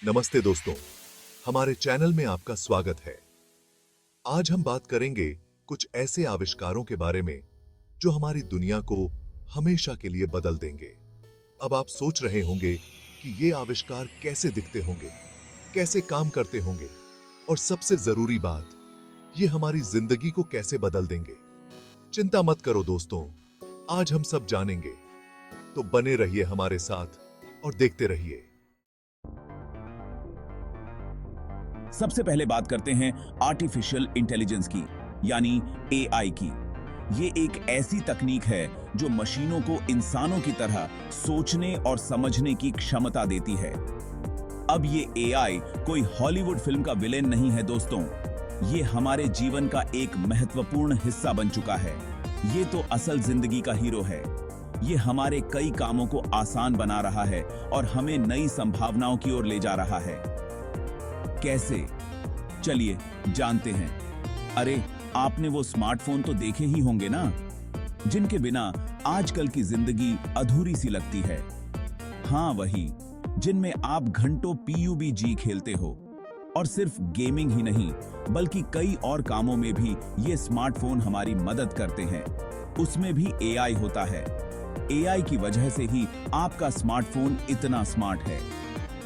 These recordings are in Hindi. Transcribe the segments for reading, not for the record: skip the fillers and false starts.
नमस्ते दोस्तों, हमारे चैनल में आपका स्वागत है। आज हम बात करेंगे कुछ ऐसे आविष्कारों के बारे में जो हमारी दुनिया को हमेशा के लिए बदल देंगे। अब आप सोच रहे होंगे कि ये आविष्कार कैसे दिखते होंगे, कैसे काम करते होंगे और सबसे जरूरी बात, ये हमारी जिंदगी को कैसे बदल देंगे। चिंता मत करो दोस्तों, आज हम सब जानेंगे। तो बने रहिए हमारे साथ और देखते रहिए। सबसे पहले बात करते हैं आर्टिफिशियल इंटेलिजेंस की, यानी एआई की। ये एक ऐसी तकनीक है जो मशीनों को इंसानों की तरह सोचने और समझने की क्षमता देती है। अब ये एआई कोई हॉलीवुड फिल्म का विलेन नहीं है दोस्तों, ये हमारे जीवन का एक महत्वपूर्ण हिस्सा बन चुका है। ये तो असल जिंदगी का हीरो है। ये हमारे कई कामों को आसान बना रहा है और हमें नई संभावनाओं की ओर ले जा रहा है। कैसे? चलिए जानते हैं। अरे, आपने वो स्मार्टफोन तो देखे ही होंगे ना, जिनके बिना आजकल की जिंदगी अधूरी सी लगती है। हाँ, वही जिनमें आप घंटों पीयूबीजी खेलते हो। और सिर्फ गेमिंग ही नहीं, बल्कि कई और कामों में भी ये स्मार्टफोन हमारी मदद करते हैं। उसमें भी एआई होता है। एआई की वजह से ही आपका स्मार्टफोन इतना स्मार्ट है।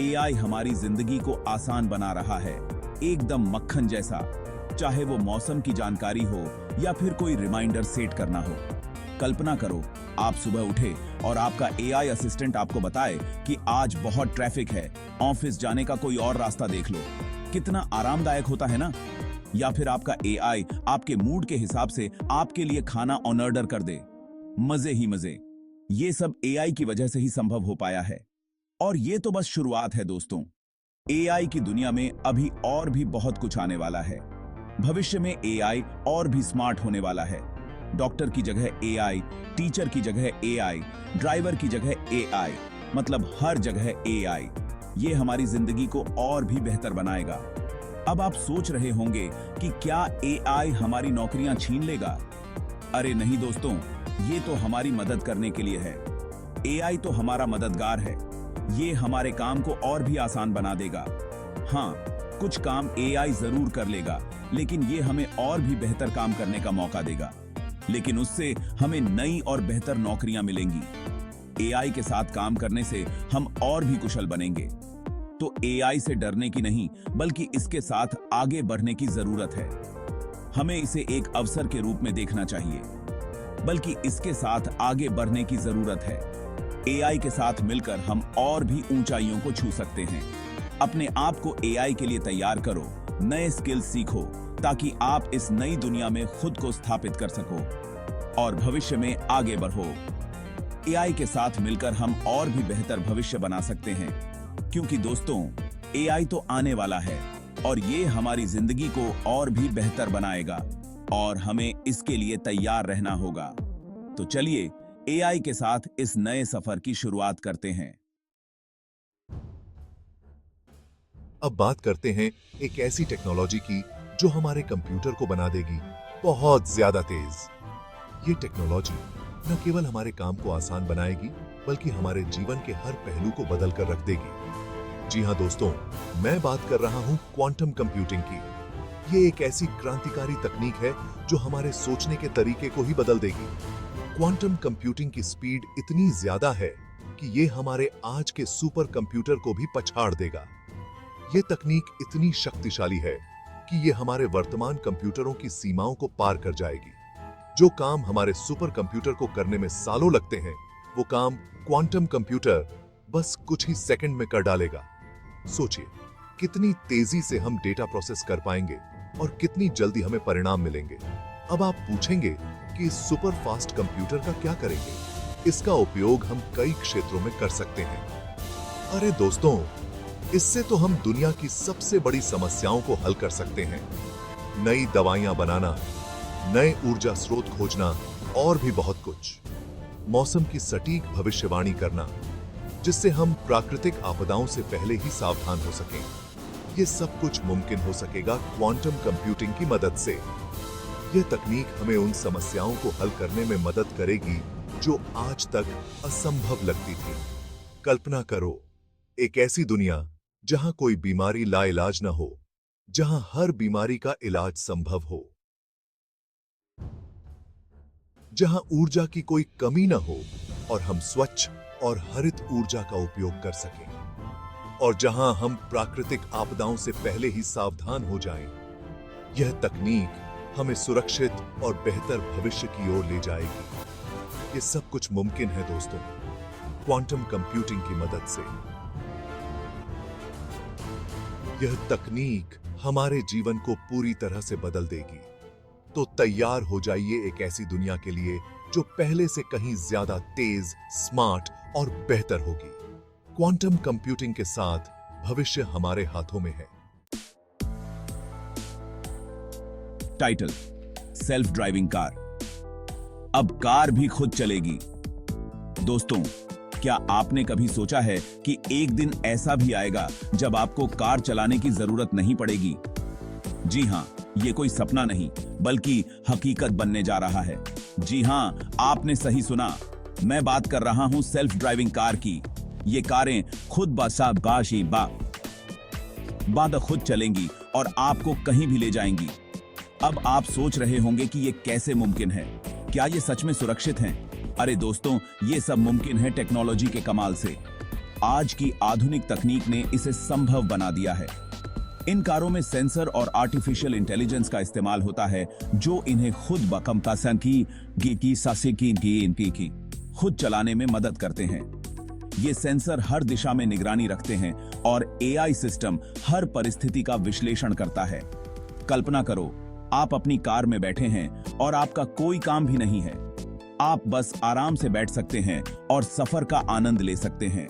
एआई हमारी जिंदगी को आसान बना रहा है, एकदम मक्खन जैसा। चाहे वो मौसम की जानकारी हो या फिर कोई रिमाइंडर सेट करना हो। कल्पना करो, आप सुबह उठे और आपका एआई असिस्टेंट आपको बताए कि आज बहुत ट्रैफिक है, ऑफिस जाने का कोई और रास्ता देख लो। कितना आरामदायक होता है ना? या फिर आपका एआई आपके मूड के हिसाब से आपके लिए खाना ऑन ऑर्डर कर दे। मजे ही मजे। ये सब एआई की वजह से ही संभव हो पाया है। और ये तो बस शुरुआत है दोस्तों। एआई की दुनिया में अभी और भी बहुत कुछ आने वाला है। भविष्य में एआई और भी स्मार्ट होने वाला है। डॉक्टर की जगह एआई, टीचर की जगह एआई, ड्राइवर की जगह एआई, मतलब हर जगह एआई। ये हमारी जिंदगी को और भी बेहतर बनाएगा। अब आप सोच रहे होंगे कि क्या एआई हमारी नौकरियां छीन लेगा? अरे नहीं दोस्तों, ये तो हमारी मदद करने के लिए है। एआई तो हमारा मददगार है। ये हमारे काम को और भी आसान बना देगा। हाँ, कुछ काम एआई जरूर कर लेगा, लेकिन ये हमें और भी बेहतर काम करने का मौका देगा। लेकिन उससे हमें नई और बेहतर नौकरियां मिलेंगी। एआई के साथ काम करने से हम और भी कुशल बनेंगे। तो एआई से डरने की नहीं, बल्कि इसके साथ आगे बढ़ने की जरूरत है। हमें इसे एक अवसर के रूप में देखना चाहिए, बल्कि इसके साथ आगे बढ़ने की जरूरत है। एआई के साथ मिलकर हम और भी ऊंचाइयों को छू सकते हैं। अपने आप को एआई के लिए तैयार करो, नए स्किल्स सीखो, ताकि आप इस नई दुनिया में खुद को स्थापित कर सको और भविष्य में आगे बढ़ो। एआई के साथ मिलकर हम और भी बेहतर भविष्य बना सकते हैं, क्योंकि दोस्तों, एआई तो आने वाला है और ये हमारी जिंदगी को और भी बेहतर बनाएगा और हमें इसके लिए तैयार रहना होगा। तो चलिए एआई के साथ इस नए सफर की शुरुआत करते हैं। अब बात करते हैं एक ऐसी टेक्नोलॉजी की जो हमारे कंप्यूटर को बना देगी बहुत ज्यादा तेज। ये टेक्नोलॉजी न केवल हमारे काम को आसान बनाएगी, बल्कि हमारे जीवन के हर पहलू को बदल कर रख देगी। जी हां दोस्तों, मैं बात कर रहा हूं क्वांटम कंप्यूटिंग की। ये एक ऐसी क्रांतिकारी तकनीक है जो हमारे सोचने के तरीके को ही बदल देगी। क्वांटम कंप्यूटिंग की स्पीड इतनी ज्यादा है कि ये हमारे आज के सुपर कंप्यूटर को भी पछाड़ देगा। ये तकनीक इतनी शक्तिशाली है कि ये हमारे वर्तमान कंप्यूटरों की सीमाओं को पार कर जाएगी। जो काम हमारे सुपर कंप्यूटर को करने में सालों लगते हैं, वो काम क्वांटम कंप्यूटर बस कुछ ही सेकंड में कर डालेगा। सोचिए, कितनी तेजी से हम डेटा प्रोसेस कर पाएंगे और कितनी जल्दी हमें परिणाम मिलेंगे। अब आप पूछेंगे कि इस सुपर फास्ट कंप्यूटर का क्या करेंगे? इसका उपयोग हम कई क्षेत्रों में कर सकते हैं। अरे दोस्तों, इससे तो हम दुनिया की सबसे बड़ी समस्याओं को हल कर सकते हैं। नई दवाइयां बनाना, नए ऊर्जा स्रोत खोजना और भी बहुत कुछ। मौसम की सटीक भविष्यवाणी करना, जिससे हम प्राकृतिक आपदाओं से पहले ही सावधान हो सकें। ये सब कुछ मुमकिन हो सकेगा क्वांटम कंप्यूटिंग की मदद से। यह तकनीक हमें उन समस्याओं को हल करने में मदद करेगी जो आज तक असंभव लगती थी। कल्पना करो, एक ऐसी दुनिया जहां कोई बीमारी लाइलाज न हो, जहां हर बीमारी का इलाज संभव हो, जहां ऊर्जा की कोई कमी न हो और हम स्वच्छ और हरित ऊर्जा का उपयोग कर सकें, और जहां हम प्राकृतिक आपदाओं से पहले ही सावधान हो जाएं। यह तकनीक हमें सुरक्षित और बेहतर भविष्य की ओर ले जाएगी। ये सब कुछ मुमकिन है दोस्तों, क्वांटम कंप्यूटिंग की मदद से। यह तकनीक हमारे जीवन को पूरी तरह से बदल देगी। तो तैयार हो जाइए एक ऐसी दुनिया के लिए जो पहले से कहीं ज्यादा तेज, स्मार्ट और बेहतर होगी। क्वांटम कंप्यूटिंग के साथ भविष्य हमारे हाथों में है। Title: self driving car. अब कार भी खुद चलेगी। दोस्तों, क्या आपने कभी सोचा है कि एक दिन ऐसा भी आएगा जब आपको कार चलाने की जरूरत नहीं पड़ेगी? जी हां, ये कोई सपना नहीं बल्कि हकीकत बनने जा रहा है। जी हां, आपने सही सुना। मैं बात कर रहा हूं सेल्फ ड्राइविंग कार की। ये कारें खुद खुद चलेंगी और आपको कहीं भी ले जाएंगी। अब आप सोच रहे होंगे कि ये कैसे मुमकिन है? क्या ये सच में सुरक्षित हैं? अरे दोस्तों, ये सब मुमकिन है टेक्नोलॉजी के कमाल से। आज की आधुनिक तकनीक ने इसे संभव बना दिया है। इन कारों में सेंसर और आर्टिफिशियल इंटेलिजेंस का इस्तेमाल होता है जो इन्हें खुद चलाने में मदद करते हैं। ये सेंसर हर दिशा में निगरानी रखते हैं और एआई सिस्टम हर परिस्थिति का विश्लेषण करता है। कल्पना करो, आप अपनी कार में बैठे हैं और आपका कोई काम भी नहीं है। आप बस आराम से बैठ सकते हैं और सफर का आनंद ले सकते हैं।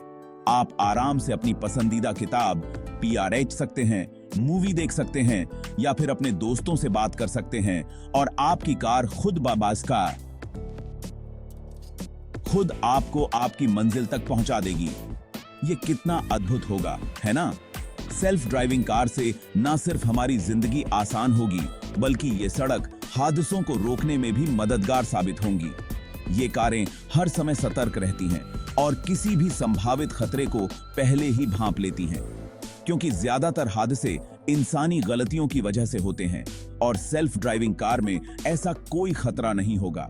आप आराम से अपनी पसंदीदा किताब पढ़ सकते हैं, मूवी देख सकते हैं या फिर अपने दोस्तों से बात कर सकते हैं और आपकी कार खुद आपको आपकी मंजिल तक पहुंचा देगी। ये कितना अद्भुत होगा, है ना? सेल्फ ड्राइविंग कार से न सिर्फ हमारी जिंदगी आसान होगी बल्कि ये सड़क हादसों को रोकने में भी मददगार साबित होंगी। ये कारें हर समय सतर्क रहती हैं और किसी भी संभावित खतरे को पहले ही भांप लेती हैं, क्योंकि ज्यादातर हादसे इंसानी गलतियों की वजह से होते हैं और सेल्फ ड्राइविंग कार में ऐसा कोई खतरा नहीं होगा।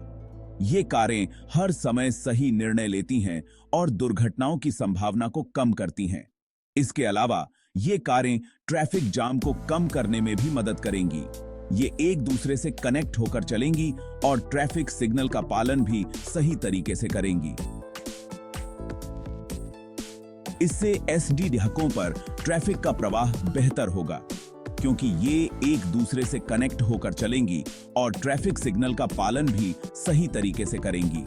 ये कारें हर समय सही निर्णय लेती हैं और दुर्घटनाओं की संभावना को कम करती हैं। इसके अलावा ये कारें ट्रैफिक जाम को कम करने में भी मदद करेंगी। ये एक दूसरे से कनेक्ट होकर चलेंगी और ट्रैफिक सिग्नल का पालन भी सही तरीके से करेंगी। इससे एसडी ढकों पर ट्रैफिक का प्रवाह बेहतर होगा, क्योंकि ये एक दूसरे से कनेक्ट होकर चलेंगी और ट्रैफिक सिग्नल का पालन भी सही तरीके से करेंगी।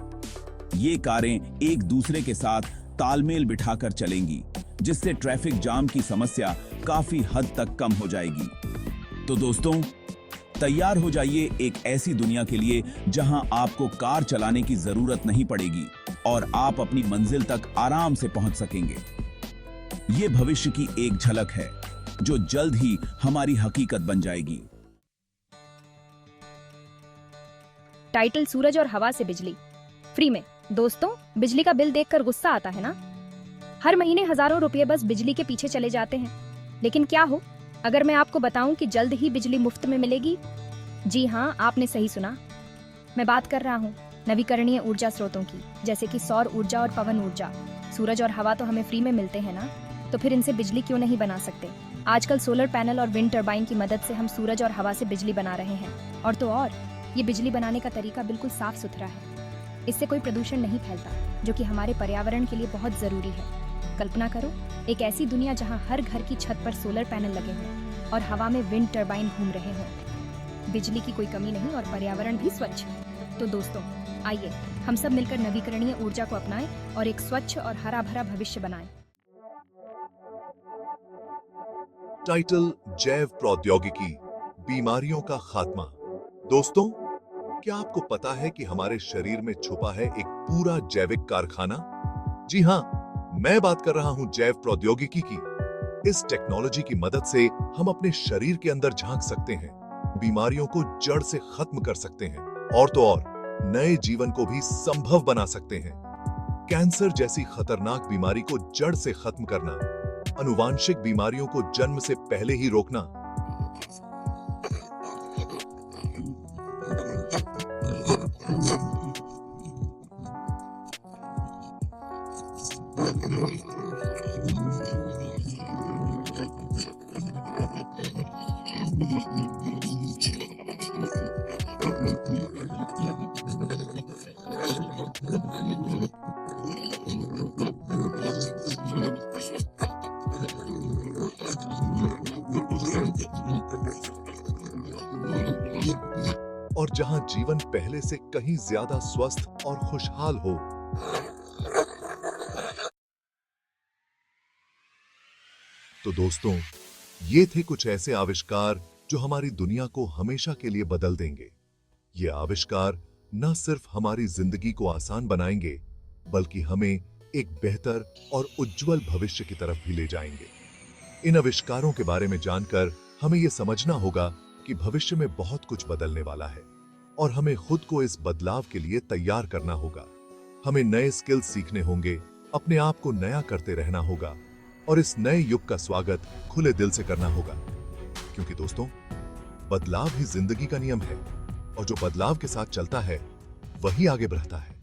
ये कारें एक दूसरे के साथ तालमेल बिठाकर चलेंगी, जिससे ट्रैफिक जाम की समस्या काफी हद तक कम हो जाएगी। तो दोस्तों, तैयार हो जाइए एक ऐसी दुनिया के लिए जहां आपको कार चलाने की जरूरत नहीं पड़ेगी और आप अपनी मंजिल तक आराम से पहुंच सकेंगे। ये भविष्य की एक झलक है जो जल्द ही हमारी हकीकत बन जाएगी। टाइटल: सूरज और हवा से बिजली फ्री में। दोस्तों, बिजली का बिल देखकर गुस्सा आता है ना? हर महीने हजारों रुपए बस बिजली के पीछे चले जाते हैं। लेकिन क्या हो अगर मैं आपको बताऊं कि जल्द ही बिजली मुफ्त में मिलेगी? जी हाँ, आपने सही सुना। मैं बात कर रहा हूँ नवीकरणीय ऊर्जा स्रोतों की, जैसे कि सौर ऊर्जा और पवन ऊर्जा। सूरज और हवा तो हमें फ्री में मिलते हैं ना, तो फिर इनसे बिजली क्यों नहीं बना सकते? आजकल सोलर पैनल और विंड टर्बाइन की मदद से हम सूरज और हवा से बिजली बना रहे हैं। और तो और, ये बिजली बनाने का तरीका बिल्कुल साफ सुथरा है। इससे कोई प्रदूषण नहीं फैलता, जो कि हमारे पर्यावरण के लिए बहुत जरूरी है। कल्पना करो, एक ऐसी दुनिया जहां हर घर की छत पर सोलर पैनल लगे हों और हवा में विंड टर्बाइन घूम रहे हों। बिजली की कोई कमी नहीं और पर्यावरण भी स्वच्छ। तो दोस्तों, आइए हम सब मिलकर नवीकरणीय ऊर्जा को अपनाएं और एक स्वच्छ और हरा भरा भविष्य बनाएं। टाइटल: जैव प्रौद्योगिकी, बीमारियों का खात्मा। दोस्तों, क्या आपको पता है कि हमारे शरीर में छुपा है एक पूरा जैविक कारखाना? जी हां, मैं बात कर रहा हूं जैव प्रौद्योगिकी की। इस टेक्नोलॉजी की मदद से हम अपने शरीर के अंदर झांक सकते हैं, बीमारियों को जड़ से खत्म कर सकते हैं और तो और नए जीवन को भी संभव बना सकते हैं। कैंसर जैसी खतरनाक बीमारी को जड़ से खत्म करना, अनुवांशिक बीमारियों को जन्म से पहले ही रोकना। और जहां जीवन पहले से कहीं ज्यादा स्वस्थ और खुशहाल हो। तो दोस्तों, ये थे कुछ ऐसे आविष्कार जो हमारी दुनिया को हमेशा के लिए बदल देंगे। ये आविष्कार न सिर्फ हमारी जिंदगी को आसान बनाएंगे, बल्कि हमें एक बेहतर और उज्जवल भविष्य की तरफ भी ले जाएंगे। इन आविष्कारों के बारे में जानकर हमें यह समझना होगा कि भविष्य में बहुत कुछ बदलने वाला है और हमें खुद को इस बदलाव के लिए तैयार करना होगा। हमें नए स्किल्स सीखने होंगे, अपने आप को नया करते रहना होगा और इस नए युग का स्वागत खुले दिल से करना होगा। क्योंकि दोस्तों, बदलाव ही जिंदगी का नियम है और जो बदलाव के साथ चलता है वही आगे बढ़ता है।